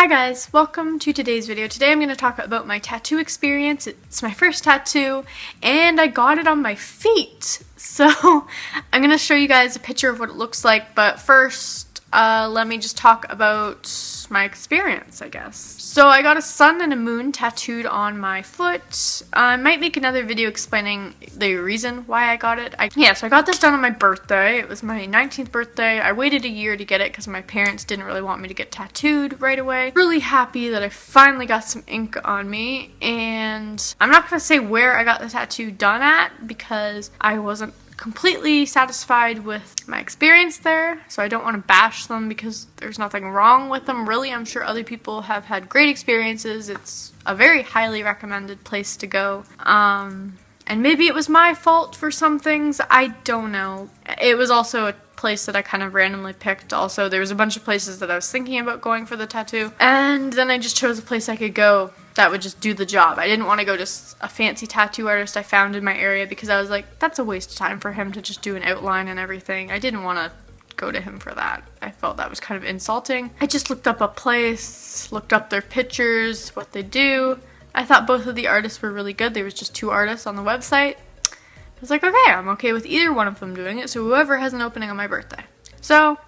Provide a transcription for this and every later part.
Hi guys, welcome to today's video. Today I'm going to talk about my tattoo experience. It's my first tattoo and I got it on my feet. So I'm going to show you guys a picture of what it looks like, but first let me just talk about my experience, I guess. So I got a sun and a moon tattooed on my foot. I might make another video explaining the reason why I got it. So I got this done on my birthday. It was my 19th birthday. I waited a year to get it because my parents didn't really want me to get tattooed right away. Really happy that I finally got some ink on me, and I'm not going to say where I got the tattoo done at because I wasn't completely satisfied with my experience there, so I don't want to bash them because there's nothing wrong with them really. I'm sure other people have had great experiences. It's a very highly recommended place to go, and maybe it was my fault for some things, I don't know. It was also a place that I kind of randomly picked. Also, there was a bunch of places that I was thinking about going for the tattoo, and then I just chose a place I could go that would just do the job. I didn't want to go to a fancy tattoo artist I found in my area because I was like, that's a waste of time for him to just do an outline and everything. I didn't want to go to him for that. I felt that was kind of insulting. I just looked up a place, looked up their pictures, what they do. I thought both of the artists were really good. There was just 2 artists on the website. I was like, okay, I'm okay with either one of them doing it, so whoever has an opening on my birthday. So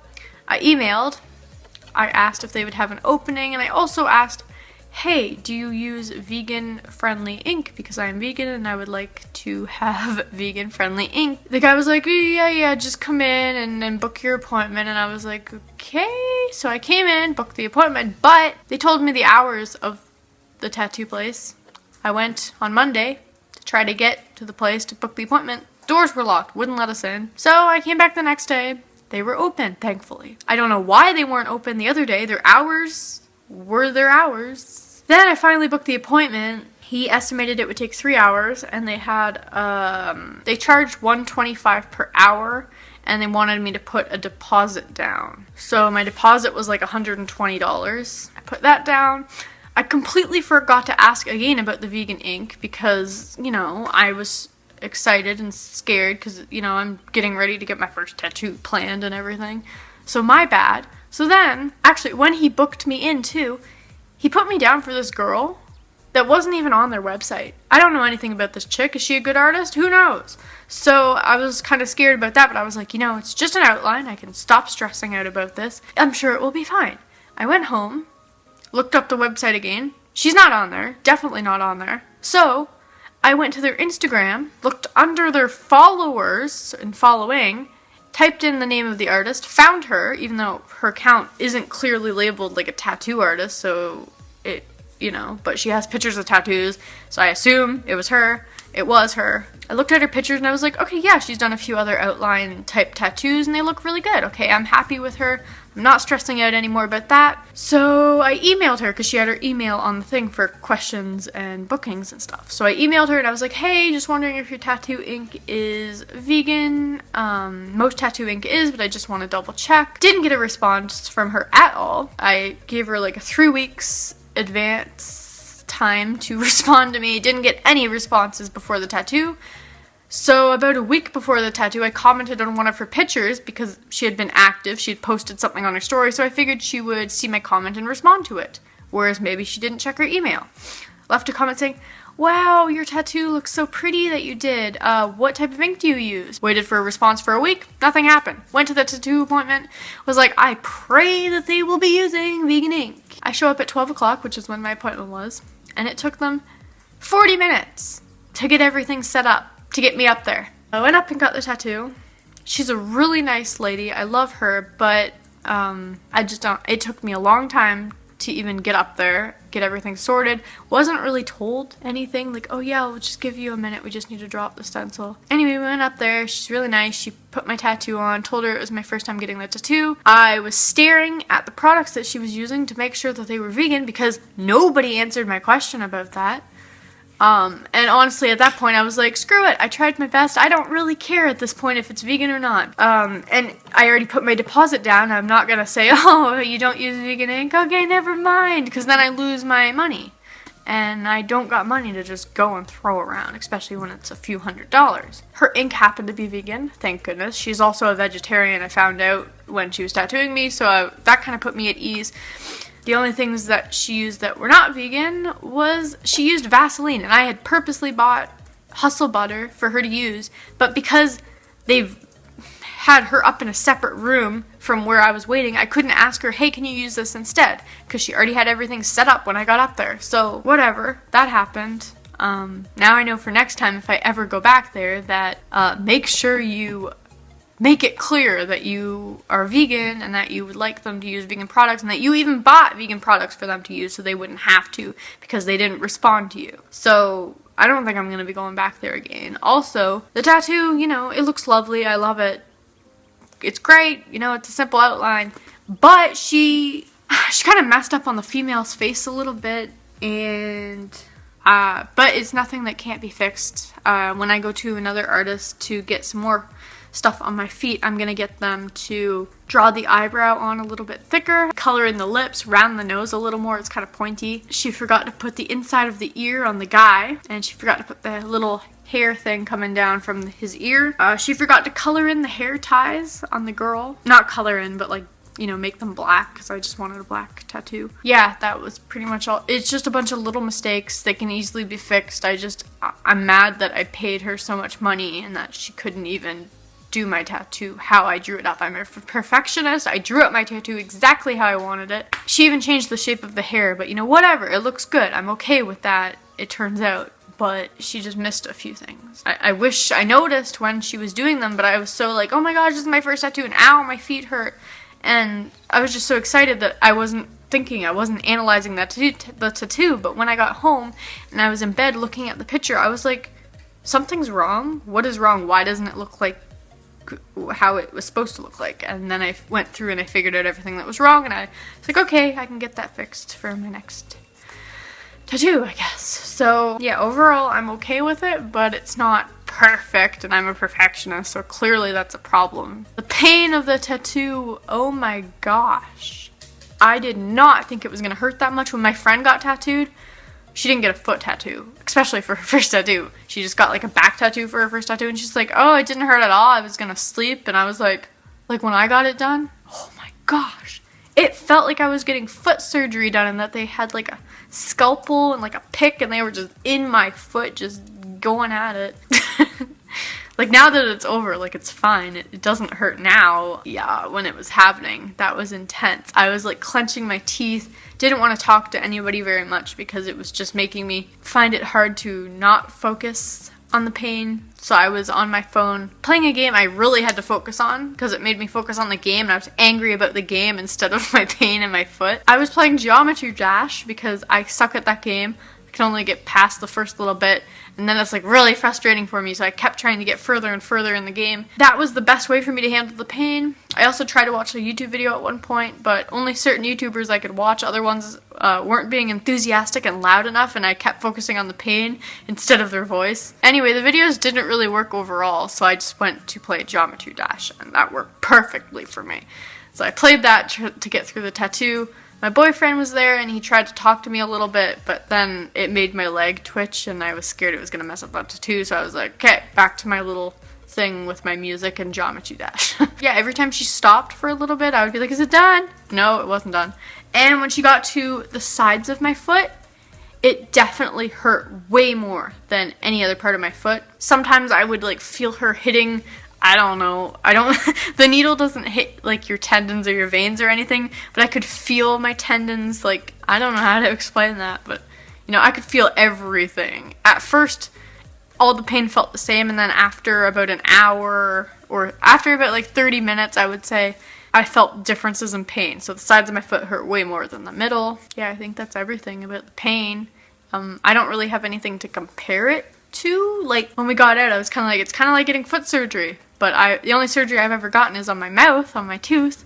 I emailed. I asked if they would have an opening, and I also asked, hey, do you use vegan-friendly ink? Because I am vegan and I would like to have vegan-friendly ink. The guy was like, yeah, just come in and book your appointment. And I was like, okay. So I came in, booked the appointment, but they told me the hours of the tattoo place. I went on Monday to try to get to the place to book the appointment. Doors were locked, wouldn't let us in. So I came back the next day. They were open, thankfully. I don't know why they weren't open the other day. Their hours were their hours. Then I finally booked the appointment. He estimated it would take 3 hours, and they had, they charged $125 per hour, and they wanted me to put a deposit down. So my deposit was like $120. I put that down. I completely forgot to ask again about the vegan ink because, you know, I was excited and scared because, you know, I'm getting ready to get my first tattoo planned and everything. So my bad. So then, actually, when he booked me in too, he put me down for this girl that wasn't even on their website. I don't know anything about this chick. Is she a good artist? Who knows? So I was kind of scared about that, but I was like, you know, it's just an outline. I can stop stressing out about this. I'm sure it will be fine. I went home, looked up the website again. She's not on there. Definitely not on there. So I went to their Instagram, looked under their followers and following, typed in the name of the artist, found her, even though her account isn't clearly labeled like a tattoo artist, so it, you know, but she has pictures of tattoos, so I assume it was her. It was her. I looked at her pictures and I was like, okay, yeah, she's done a few other outline type tattoos and they look really good. Okay, I'm happy with her. I'm not stressing out anymore about that. So I emailed her because she had her email on the thing for questions and bookings and stuff. So I emailed her and I was like, hey, just wondering if your tattoo ink is vegan. Most tattoo ink is, but I just want to double check. Didn't get a response from her at all. I gave her like a 3 weeks advance time to respond to me. Didn't get any responses before the tattoo. So about a week before the tattoo, I commented on one of her pictures because she had been active. She had posted something on her story, so I figured she would see my comment and respond to it. Whereas maybe she didn't check her email. Left a comment saying, wow, your tattoo looks so pretty that you did. What type of ink do you use? Waited for a response for a week. Nothing happened. Went to the tattoo appointment. Was like, I pray that they will be using vegan ink. I show up at 12 o'clock, which is when my appointment was. And it took them 40 minutes to get everything set up, to get me up there. I went up and got the tattoo. She's a really nice lady. I love her, but it took me a long time to even get up there, get everything sorted. Wasn't really told anything, like, oh yeah, we'll just give you a minute, we just need to drop the stencil. Anyway, we went up there. She's really nice. She put my tattoo on, told her it was my first time getting the tattoo. I was staring at the products that she was using to make sure that they were vegan because nobody answered my question about that. And honestly, at that point, I was like, screw it, I tried my best. I don't really care at this point if it's vegan or not. And I already put my deposit down. I'm not gonna say, oh, you don't use vegan ink? Okay, never mind, because then I lose my money. And I don't got money to just go and throw around, especially when it's a few $100s. Her ink happened to be vegan, thank goodness. She's also a vegetarian, I found out when she was tattooing me, so that kind of put me at ease. The only things that she used that were not vegan was she used Vaseline, and I had purposely bought Hustle Butter for her to use, but because they've had her up in a separate room from where I was waiting, I couldn't ask her, hey, can you use this instead? Because she already had everything set up when I got up there. So whatever, that happened. Now I know for next time if I ever go back there that make sure you make it clear that you are vegan and that you would like them to use vegan products and that you even bought vegan products for them to use so they wouldn't have to because they didn't respond to you. So I don't think I'm going to be going back there again. Also, the tattoo, you know, it looks lovely. I love it. It's great, you know, it's a simple outline, but she kind of messed up on the female's face a little bit, and but it's nothing that can't be fixed. When I go to another artist to get some more stuff on my feet, I'm gonna get them to draw the eyebrow on a little bit thicker, color in the lips, round the nose a little more, it's kind of pointy. She forgot to put the inside of the ear on the guy, and she forgot to put the little hair thing coming down from his ear. She forgot to color in the hair ties on the girl. Not color in, but like, you know, make them black because I just wanted a black tattoo. Yeah, that was pretty much all. It's just a bunch of little mistakes. They can easily be fixed. I'm mad that I paid her so much money and that she couldn't even do my tattoo how I drew it up. I'm a perfectionist. I drew up my tattoo exactly how I wanted it. She even changed the shape of the hair, but you know, whatever. It looks good. I'm okay with that, it turns out. But she just missed a few things. I wish I noticed when she was doing them, but I was so like, oh my gosh, this is my first tattoo, and ow, my feet hurt. And I was just so excited that I wasn't thinking, I wasn't analyzing the tattoo, but when I got home and I was in bed looking at the picture, I was like, something's wrong? What is wrong? Why doesn't it look like how it was supposed to look like? And then I went through and I figured out everything that was wrong, and I was like, okay, I can get that fixed for my next tattoo, I guess. So yeah, overall I'm okay with it, but it's not perfect, and I'm a perfectionist, so clearly that's a problem. The pain of the tattoo, oh my gosh. I did not think it was gonna hurt that much. When my friend got tattooed, she didn't get a foot tattoo, especially for her first tattoo. She just got like a back tattoo for her first tattoo, and she's like, oh, it didn't hurt at all, I was gonna sleep. And I was like when I got it done, oh my gosh. It felt like I was getting foot surgery done, and that they had like a scalpel and like a pick, and they were just in my foot just going at it. Like now that it's over, like it's fine, it doesn't hurt now. Yeah, when it was happening, that was intense. I was like clenching my teeth, didn't want to talk to anybody very much because it was just making me find it hard to not focus on the pain. So I was on my phone playing a game I really had to focus on because it made me focus on the game, and I was angry about the game instead of my pain in my foot. I was playing Geometry Dash because I suck at that game. I can only get past the first little bit, and then it's like really frustrating for me, so I kept trying to get further and further in the game. That was the best way for me to handle the pain. I also tried to watch a YouTube video at one point, but only certain YouTubers I could watch. Other ones weren't being enthusiastic and loud enough, and I kept focusing on the pain instead of their voice. Anyway, the videos didn't really work overall, so I just went to play Geometry Dash, and that worked perfectly for me. So I played that to get through the tattoo. My boyfriend was there, and he tried to talk to me a little bit, but then it made my leg twitch, and I was scared it was going to mess up that tattoo, so I was like, okay, back to my little thing with my music and Geometry Dash. Yeah, every time she stopped for a little bit, I would be like, is it done? No, it wasn't done. And when she got to the sides of my foot, it definitely hurt way more than any other part of my foot. Sometimes I would like feel her hitting, I don't know, the needle doesn't hit like your tendons or your veins or anything, but I could feel my tendons, like, I don't know how to explain that, but, you know, I could feel everything. At first, all the pain felt the same, and then after about an hour, or after about like 30 minutes, I would say, I felt differences in pain. So the sides of my foot hurt way more than the middle. Yeah, I think that's everything about the pain. I don't really have anything to compare it to. Like, when we got out, I was kind of like, it's kind of like getting foot surgery. But the only surgery I've ever gotten is on my mouth, on my tooth.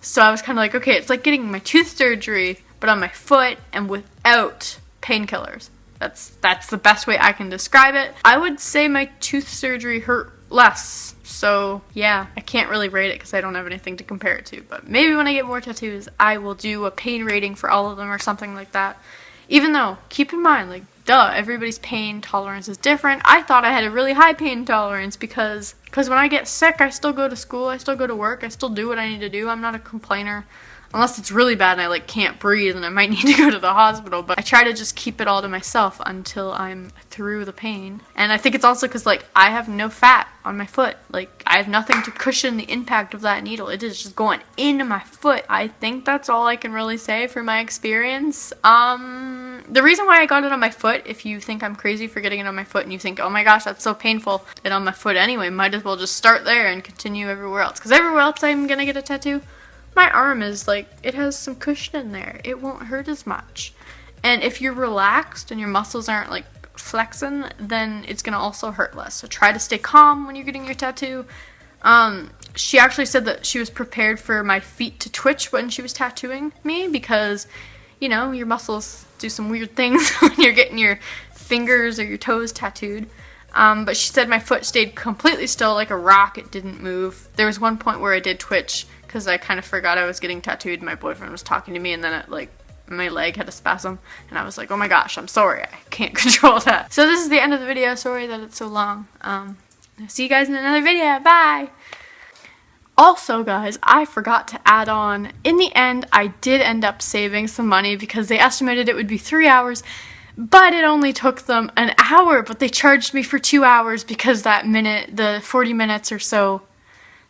So I was kind of like, okay, it's like getting my tooth surgery, but on my foot and without painkillers. That's the best way I can describe it. I would say my tooth surgery hurt less. So yeah, I can't really rate it because I don't have anything to compare it to. But maybe when I get more tattoos, I will do a pain rating for all of them or something like that. Even though, keep in mind, like, duh, everybody's pain tolerance is different. I thought I had a really high pain tolerance because when I get sick, I still go to school, I still go to work, I still do what I need to do. I'm not a complainer. unless it's really bad and I like can't breathe and I might need to go to the hospital, but I try to just keep it all to myself until I'm through the pain. And I think it's also because like I have no fat on my foot. Like I have nothing to cushion the impact of that needle. It is just going into my foot. I think that's all I can really say for my experience. The reason why I got it on my foot, if you think I'm crazy for getting it on my foot and you think, oh my gosh, that's so painful, it on my foot anyway, might as well just start there and continue everywhere else. Because everywhere else I'm gonna get a tattoo, my arm is like, it has some cushion in there. It won't hurt as much. And if you're relaxed and your muscles aren't like flexing, then it's gonna also hurt less. So try to stay calm when you're getting your tattoo. She actually said that she was prepared for my feet to twitch when she was tattooing me because, you know, your muscles do some weird things when you're getting your fingers or your toes tattooed. But she said my foot stayed completely still like a rock. It didn't move. There was one point where I did twitch because I kind of forgot I was getting tattooed. My boyfriend was talking to me and then it, like, my leg had a spasm and I was like, oh my gosh, I'm sorry, I can't control that. So this is the end of the video. Sorry that it's so long. See you guys in another video. Bye! Also, guys, I forgot to add on, in the end, I did end up saving some money because they estimated it would be 3 hours, but it only took them an hour, but they charged me for 2 hours because the 40 minutes or so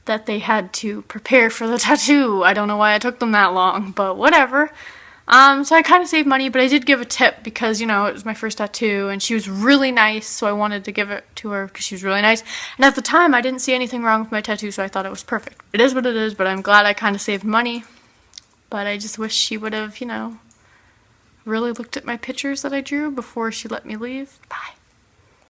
that they had to prepare for the tattoo. I don't know why it took them that long, but whatever. So I kind of saved money, but I did give a tip because, you know, it was my first tattoo and she was really nice, so I wanted to give it to her because she was really nice. And at the time, I didn't see anything wrong with my tattoo, so I thought it was perfect. It is what it is, but I'm glad I kind of saved money. But I just wish she would have, you know, really looked at my pictures that I drew before she let me leave. Bye.